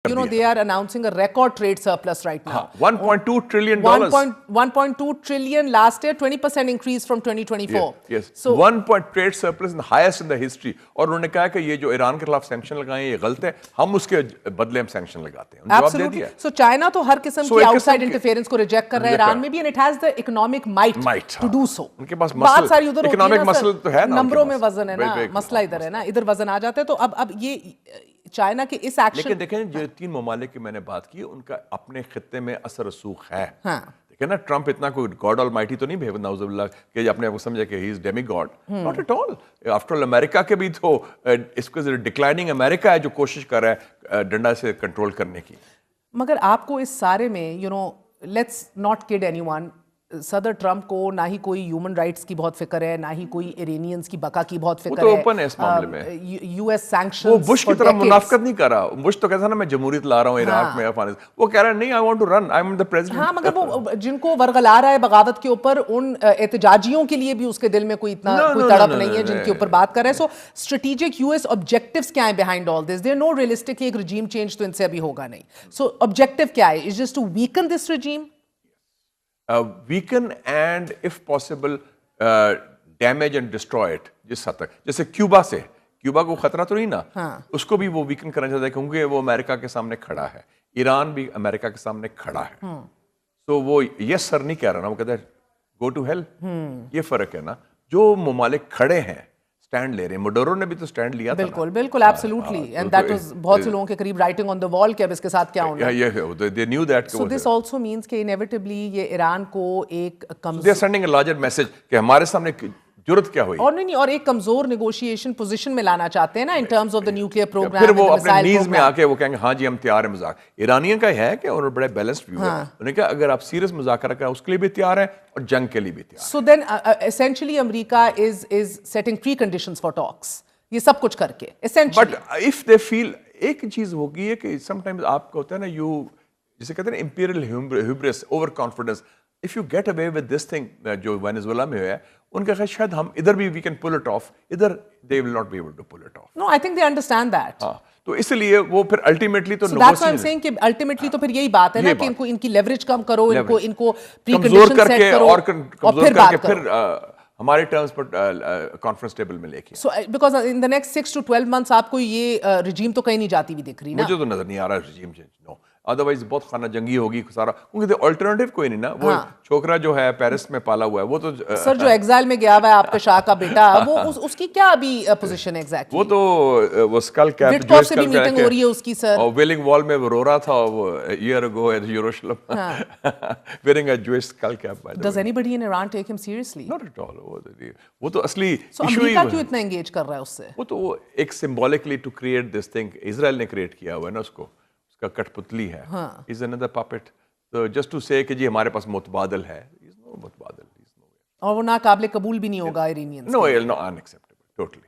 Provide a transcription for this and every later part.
You know, they are announcing a record trade surplus right now. $1.2 trillion. 1.2 trillion last year, 20% increase from 2024. Yes. So 1 trade surplus in the highest in the history. اور انہوں نے کہا کہ یہ جو ایران کے خلاف سینکشن لگائے ہیں یہ غلط ہے, ہم اس کے بدلے ہم سینکشن لگاتے ہیں. جواب دے دیا. So China تو ہر قسم کی آؤٹ سائڈ انٹرفیئرنس کو ریجیکٹ کر رہا ہے ایران میں بھی, and it has the economic might to do so. ان کے پاس بات ساری ادھر اکنامک مسل تو ہے نا, نمبروں میں وزن ہے نا, مسئلہ ادھر ہے نا, ادھر وزن آ جاتا ہے. تو اب یہ چائنا کے اس ایکشن, لیکن دیکھیں جو 3 ممالک کی میں نے بات کی ان کا اپنے خطے میں اثر رسوخ ہے. دیکھیں نا, ٹرمپ اتنا کوئی گاڈ آل مائٹی تو نہیں بھیج نعوذ باللہ کہ اپنے آپ کو سمجھے کہ he is demi god. Not at all. After all America کے بھی تو اس کو ڈکلائننگ امریکہ ہے جو کوشش کر رہا ہے ڈنڈا سے کنٹرول کرنے کی. مگر آپ کو اس سارے میں you know let's not kid anyone, صدر ٹرمپ کو نہ ہی کوئی ہیومن رائٹس کی بہت فکر ہے, نہ ہی کوئی ایرانیئنز کی بقا کی بہت فکر ہے. وہ تو اوپن ہے اس معاملے میں. یو ایس سینکشنز, وہ بش کی طرح منافقت نہیں کر رہا. بش تو کہتا نا میں جمہوریت لا رہا ہوں عراق میں, افغانستان. وہ کہہ رہا ہے نہیں, I want to run, I am the president. ہاں, مگر وہ جن کو ورغلا رہا ہے بغاوت کے اوپر, ان احتجاجیوں کے لیے بھی اس کے دل میں کوئی اتنا کوئی تڑپ نہیں ہے جن کے اوپر بات کر رہے ہیں. So strategic U S objectives کیا ہیں behind all this? They are no realistic, ایک رجیم چینج تو ان سے ابھی ہوگا نہیں. سو آبجیکٹیو کیا ہے؟ Is just to weaken this regime, weaken and if possible damage and destroy it. جس حد تک جیسے کیوبا سے, کیوبا کو خطرہ تو نہیں نا, اس کو بھی وہ ویکن کرنا چاہتا ہے کیونکہ وہ امریکہ کے سامنے کھڑا ہے. ایران بھی امریکہ کے سامنے کھڑا ہے. تو وہ یس سر نہیں کہہ رہا نا, وہ کہتا ہے گو ٹو ہیل. یہ فرق ہے نا. جو ممالک کھڑے ہیں اسٹینڈ لے رہے ہیں, موڈورو نے بھی تو اسٹینڈ لیا تھا. بالکل بالکل, ایبسلیوٹلی, اینڈ دیٹ واز بہت سے لوگوں کے قریب رائٹنگ آن دی وال کہ اب اس کے ساتھ کیا ہونا ہے. they knew that. So this also means کہ inevitably یہ ایران کو ایک they are sending a larger message کہ ہمارے سامنے ضرورت کیا ہوئی, اور نہیں, اور ایک کمزور نیگوشیشن پوزیشن میں لانا چاہتے ہیں نا in terms of the nuclear program. پھر وہ اپنے نیز میں آ کے وہ کہیں گے ہاں جی ہم تیار ہیں مذاکرہ. ایرانیوں کا ہے کہ انہوں نے بڑے بیلنسڈ ویو ہے. انہوں نے کہا اگر آپ سیریس مذاکرہ کریں اس کے لیے بھی تیار ہیں اور جنگ کے لیے بھی تیار. سو دین essentially America is setting preconditions for talks, یہ سب کچھ کر کے essentially. But if they feel, ایک چیز ہوگی ہے کہ sometimes آپ کو ہوتا ہے نا, you جسے کہتے ہیں imperial hubris, over confidence. If you get away with this thing جو وینزویلا میں ہوا ہے, ان کا خیال شاید ہم ادھر بھی we can pull it off, ادھر they will not be able to pull it off. No, I think they understand that. تو اس لیے وہ پھر الٹیمیٹلی تو that's why I'm saying کہ الٹیمیٹلی تو پھر یہی بات ہے نا کہ ان کی لیوریج کم کرو, ان کو preconditions set کرو, اور پھر بات کرو ہمارے ٹرمز پر کانفرنس ٹیبل میں لے کے. So because in the next 6 to 12 months آپ کو یہ رجیم تو کہیں نہیں جاتی بھی دکھ رہی نا. مجھے تو نظر نہیں آ رہا رجیم چینج, نو. ادروائز بہت خانہ جنگی ہوگی سارا, کیونکہ آلٹرنیٹیو کوئی نہیں نا. وہ چھوکرا جو ہے پیرس میں پالا ہوا ہے, وہ تو سر جو ایگزائل میں گیا ہوا ہے آپ کے شاہ کا بیٹا, وہ اس کی کیا ابھی پوزیشن ہے ایگزیکٹلی؟ وہ تو وہ اسکل کیپ وٹکوف سے بھی میٹنگ ہو رہی ہے اس کی سر, اور ویلنگ وال میں وہ رو رہا تھا وہ year ago at Jerusalem wearing a Jewish skull cap. Does anybody in Iran take him seriously? Not at all. وہ تو اصلی ایشو ہی امریکہ کیوں اتنا انگیج کر رہا ہے اس سے؟ وہ تو ایک symbolically to create this thing Israel نے کریٹ کیا ہوا ہے نا, اس کو کا کٹ پتلی ہے. از another puppet. So just to say کہ جی ہمارے پاس متبادل ہے, is no متبادل. اور وہ ناقابل قبول بھی نہیں ہوگا ایرانیئنز. No, unacceptable.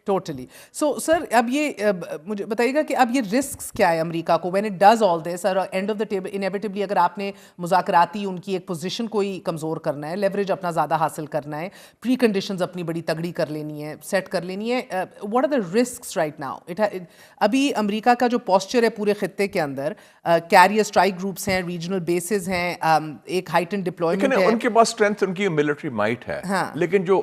Totally. So sir, اب یہ مجھے بتائیے گا کہ اب یہ رسکس کیا ہے امریکہ کو when it does all this, اور اینڈ آف دا ٹیبل انیویٹبلی اگر آپ نے مذاکراتی ان کی ایک پوزیشن کوئی کمزور کرنا ہے, لیوریج اپنا زیادہ حاصل کرنا ہے, پری کنڈیشنز اپنی بڑی تگڑی کر لینی ہے, سیٹ کر لینی ہے, what are the risks right now? ابھی امریکہ کا جو پوسچر ہے پورے خطے کے اندر, کیریئر اسٹرائک گروپس ہیں, ریجنل بیسز ہیں, ایک ہائٹن ڈپلوائمنٹ ہے. ان کے پاس اسٹرینتھ ان کی ملٹری مائٹ ہے, لیکن جو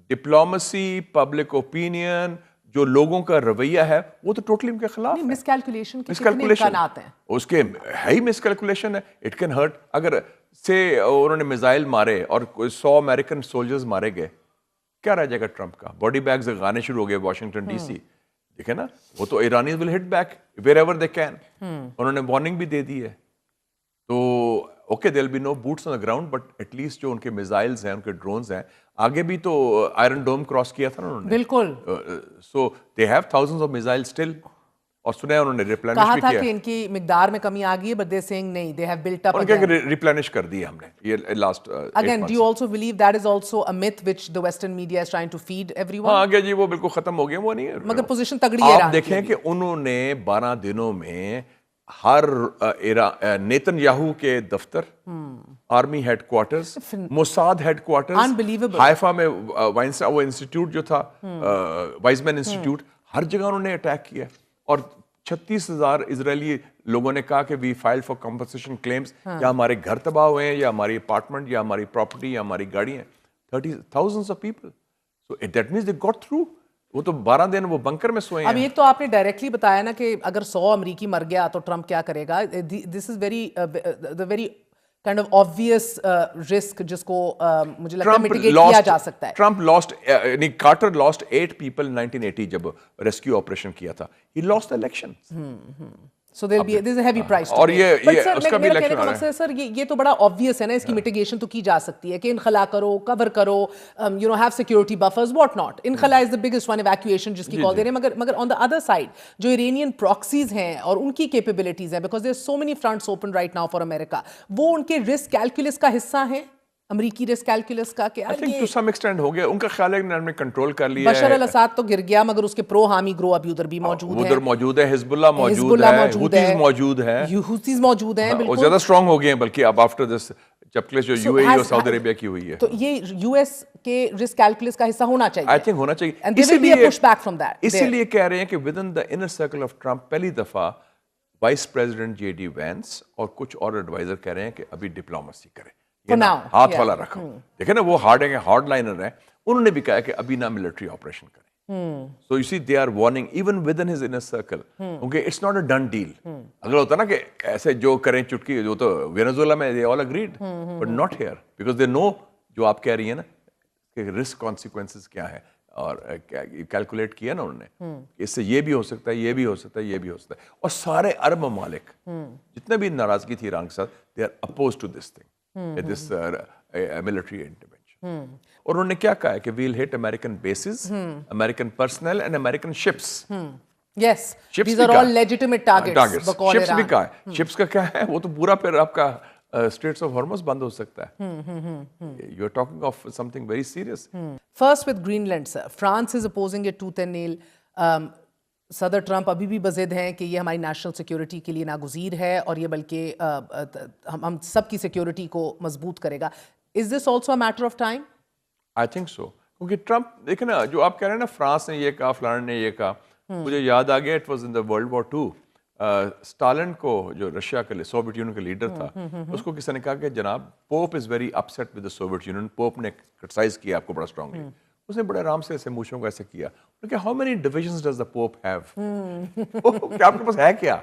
ڈپلومسی, پبلک اوپینین, جو لوگوں کا رویہ ہے وہ تو ٹوٹلی ان کے خلاف ہے. مس کیلکولیشن کے کتنے امکانات ہیں اس کے, ہے ہی مس کیلکولیشن ہے. It can hurt. اگر سے انہوں نے میزائل مارے اور 100 امریکن سولجرز مارے گئے, کیا رہ جائے گا ٹرمپ کا؟ باڈی بیگز گانے شروع ہو گئے واشنگٹن ڈی سی, دیکھیں نا. وہ تو Iranians will hit back wherever they can. انہوں نے وارننگ بھی دے دی ہے. تو okay there will be no boots on the ground, but at least جو ان کے میزائلز ہیں, ان کے ڈرونز ہیں, آگے بھی تو آئرن ڈوم کراس کیا تھا نا انہوں نے. بالکل. So they have thousands of missile still, اور سنا ہے انہوں نے ریپلینش بھی کیا. کہا تھا کہ ان کی مقدار میں کمی آ گئی ہے, بٹ دے سیئنگ نہیں, دے ہیو بلٹ اپ. ان کے ریپلینش کر دی ہم نے یہ last. Again do you also believe that is also a myth which the western media is trying to feed everyone? ہاں آگے جی وہ بالکل ختم ہو گیا, وہ نہیں ہے. مگر پوزیشن تگڑی ہے. آپ دیکھیں کہ انہوں نے 12 دنوں میں ہر نیتن یاہو کے دفتر, army headquarters, Mossad headquarters, Haifa میں وہ انسٹیٹیوٹ جو تھا وائزمین انسٹیٹیوٹ, ہر جگہ انہوں نے اٹیک کیا, اور 36,000 اسرائیلی لوگوں نے کہا کہ وی فائل فار کمپنسیشن کلیمز, یا ہمارے گھر تباہ ہوئے ہیں, یا ہماری اپارٹمنٹ, یا ہماری پراپرٹی, یا ہماری گاڑیاں. 30,000 of people. So that means they got through. وہ تو 12 دن وہ بنکر میں سوئے ہیں. اب ایک تو آپ نے ڈائریکٹلی بتایا نا کہ اگر 100 امریکی مر گیا تو ٹرمپ کیا کرے گا. This is very kind of obvious risk جس کو مجھے لگتا ہے mitigate کیا جا سکتا ہے. Trump lost, Carter lost 8 people 1980 جب ریسکیو آپریشن کیا تھا. He lost the election. So there's a heavy price to اور pay. یہ But sir, اس کا بھی میرا الیکشن کہنے آ کا رہا مقصد ہے. ہے سر یہ تو بڑا obvious ہے نا, اس کی mitigation تو کی جا سکتی ہے کہ انخلا کرو, cover کرو, have security buffers, what not. انخلا is the biggest one, evacuation جس کی کال دے رہے ہیں, مگر on the other side جو Iranian proxies ہیں اور ان کی capabilities ہیں, because there's so many fronts open right now for America, وہ ان کے risk calculus کا حصہ ہیں, امریکی رسک کیلکولس کا کہ I think to some extent ہو گیا. ان کا خیال ہے کہ انہوں نے کنٹرول کر لیا ہے. بشار الاسد تو گر گیا, مگر اس کے پرو حامی گروہ ابھی ادھر بھی موجود ہیں. ادھر موجود ہے, حزب اللہ موجود ہے, حوثیز موجود ہیں, حوثیز موجود ہیں, اور بالکل زیادہ اسٹرانگ ہو گئے ہیں بلکہ اب آفٹر دس جب کلیش جو یو اے ای اور سعودی عربیہ کی ہوئی ہے. تو یہ یو ایس کے رسک کیلکولس کا حصہ ہونا چاہیے. آئی تھنک ہونا چاہیے. And there will be a pushback from that. اسی لیے کہہ رہے ہیں کہ with in the inner circle of Trump پہلی دفعہ vice president J D Vance اور کچھ اور ایڈوائزر کہہ رہے ہیں کہ ابھی ڈپلومسی کریں, ہاتھ والا رکھو. دیکھیں نا وہ ہارڈ لائنر ہیں, انہوں نے بھی کہا کہ ابھی نہ ملٹری آپریشن کریں. So you see they are warning even within his inner circle. Okay, it's not a done deal. اگر ہوتا نا کہ ایسے جو کریں چٹکی, جو تو وینزویلا میں they all agreed, but not here because they know جو آپ کہہ رہی ہیں نا کہ رسک کانسیکوینسز کیا ہے, اور کیلکولیٹ کیا نا انہوں نے, اس سے یہ بھی ہو سکتا ہے, یہ بھی ہو سکتا ہے, یہ بھی ہو سکتا ہے. اور سارے عرب ممالک جتنے بھی ناراضگی تھی ایران کے ساتھ, they are opposed to this thing, this military intervention. اور انہوں نے کیا کہا ہے کہ we'll hit American bases, American personnel and American ships. Yes, these are all legitimate targets. Ships بھی کہا ہے. Ships کا کیا ہے, وہ تو پورا پھر آپ کا Straits of Hormuz بند ہو سکتا ہے. You are talking of something very serious. First with Greenland, sir. France is opposing it tooth and nail. صدر ٹرمپ ابھی بھی بضد ہیں کہ یہ ہماری نیشنل سیکیورٹی کے لیے ناگزیر ہے اور یہ بلکہ ہم سب کی سیکیورٹی کو مضبوط کرے گا. Is this also a matter of time? I think so. کیونکہ ٹرمپ دیکھیں نا, جو آپ کہہ رہے ہیں نا فرانس نے یہ کہا, فلان نے یہ کہا, مجھے یاد آ گیا it was in the world war 2. Stalin کو, جو رشیا کا سوویت یونین کا لیڈر تھا, اس کو کسی نے کہا کہ جناب pope is very upset with the Soviet Union. Pope نے کرٹیسائز کیا آپ کو بڑا اسٹرانگلی. اس نے بڑے آرام سے ایسے موچھوں کو ایسے کیا. How many divisions does the pope have, کہ آپ کے پاس ہے کیا,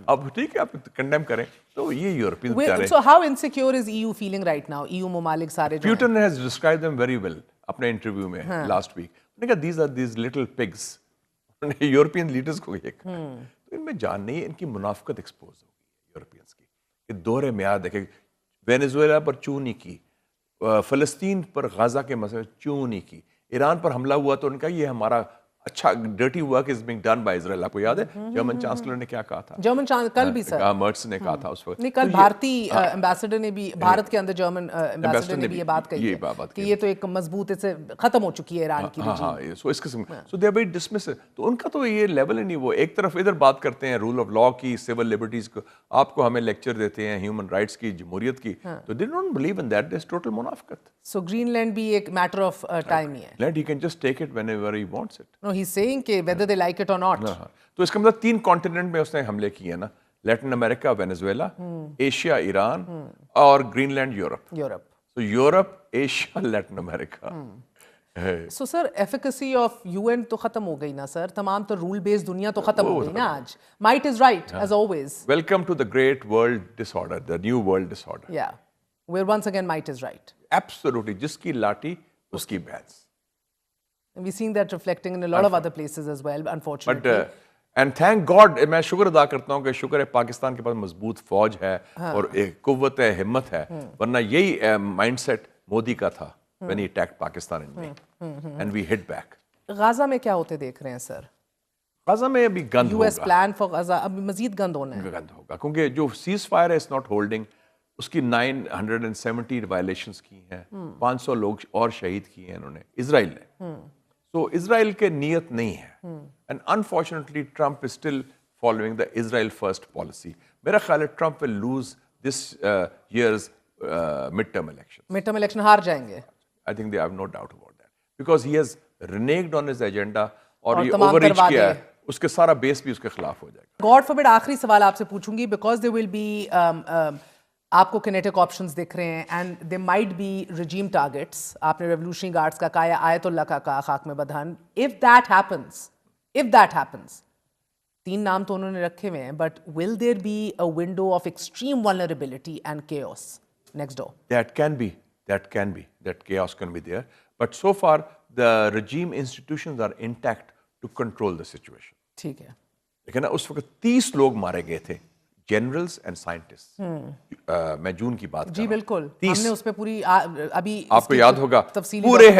اب ٹھیک ہے آپ کنڈیم کریں. تو یہ یورپین بیچارے. So how insecure is EU feeling right now? EU ممالک سارے جو Putin has described them very well اپنے انٹرویو میں لاسٹ ویک. انہوں نے کہا these are these little pigs. European leaders کو یہ کہا. تو ان میں جان نہیں ہے, ان کی منافقت ایکسپوز ہو گئی یورپینس کی. کہ دور میعاد دیکھیں, وینزویلا پر چوں نہیں کی, فلسطین پر غزہ کے مسئلے چوں نہیں کی, ایران پر حملہ ہوا تو ان کا یہ ہمارا اچھا dirty work is being done by Israel. آپ کو یاد ہے جرمن چانسلر نے کیا کہا تھا, جرمن کل بھی سر مرٹس نے کہا تھا اس وقت, نہیں کل بھارتی ایمبیسڈر نے بھی, بھارت کے اندر جرمن ایمبیسڈر نے بھی یہ بات کہی ہے کہ یہ تو ایک مضبوط سے ختم ہو چکی ہے ایران کی. ہاں سو اس قسم, سو دے آر ویری ڈسمس. تو ان کا تو یہ لیول ہی نہیں. وہ ایک طرف ادھر بات کرتے ہیں رول آف لا کی, سول لبرٹیز کو, آپ کو ہمیں لیکچر دیتے ہیں ہیومن رائٹس کی, جمہوریت کی. تو they don't believe in that. This total منافقت. سو گرین لینڈ بھی ایک میٹر آف ٹائم ہی ہے. Land he can just take it whenever he wants it. No he is seeing کہ whether they like it or not. تو اس کا مطلب 3 continent میں اس نے حملے کیے نا, لیٹن امریکہ وینزویلا, ایشیا ایران, اور گرین لینڈ یورپ. تو Europe, Asia, Latin America. So sir efficacy of UN تو ختم ہو گئی نا سر, تمام تو رول بیس دنیا تو ختم ہو گئی نا آج. Might is right as always. Welcome to the great world disorder, the new world disorder. Yeah, where once again might is right. Absolutely. جس کی لاٹھی اس کی بھینس. We've seen that reflecting in a lot of other places as well, unfortunately. But and thank God, میں شکر ادا کرتا ہوں کہ شکر ہے پاکستان کے پاس مضبوط فوج ہے اور ایک قوت ہے, ہمت ہے, ورنہ یہی مائنڈ سیٹ مودی کا تھا when he attacked Pakistan in May and we hit back. غازہ میں کیا ہوتے دیکھ رہے ہیں سر؟ غزہ میں ابھی گند ہوگا. US plan for غزہ اب مزید گند ہونا ہے. گند ہوگا کیونکہ جو سیز فائر ہے اس ناٹ ہولڈنگ, اس کی 970 وائلیشنز کی ہیں, 500 لوگ اور شہید کیے ہیں انہوں نے, اسرائیل نے. تو اسرائیل کے نیت نہیں ہے. And unfortunately Trump is still following the Israel first policy. میرا خیال ہے Trump will lose this years mid term election. Mid term election ہار جائیں گے. I think they have no doubt about that because he has reneged on his agenda اور یہ over reach کیا ہے. اس کے سارا بیس بھی اس کے خلاف ہو جائے گا. گاڈ فوربڈ آخری سوال آپ سے پوچھوں گی بیکاز دے ول بی آپ کو کینیٹک آپشنز دکھ رہے ہیں and they might be regime targets. آپ نے ریولیوشنری گارڈز کا کہا, آیت اللہ کا کہا خاک میں بدھن. اف دیٹ ہیپنس 3 نام تو انہوں نے رکھے ہوئے ہیں, but will there be a window of extreme vulnerability and chaos next door? That chaos can be there. But so far, the regime institutions are intact to control the situation. ٹھیک ہے. لیکن اس وقت 30 لوگ مارے گئے تھے, جنرلز اینڈ سائنٹسٹ. میں جون کی بات کر رہا ہوں. جی بالکل, ہم نے اس پہ پوری ابھی آپ کو یاد ہوگا پورے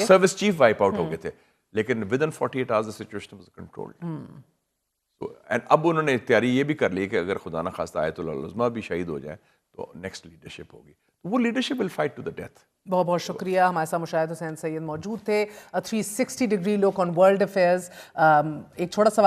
سروس چیف وائپ آؤٹ ہو گئے تھے, لیکن with in 48 hours the situation was controlled. And اب انہوں نے تیاری یہ بھی کر لی کہ اگر خدا نخواستہ آیت اللہ العظمیٰ بھی شہید ہو جائے تو نیکسٹ لیڈرشپ ہوگی. وہ leadership will fight to the death. بہت بہت شکریہ. ہمارے ساتھ مشاہد حسین سید موجود تھے. 360 ڈگری لک آن ورلڈ افیئرز. ایک چھوٹا سا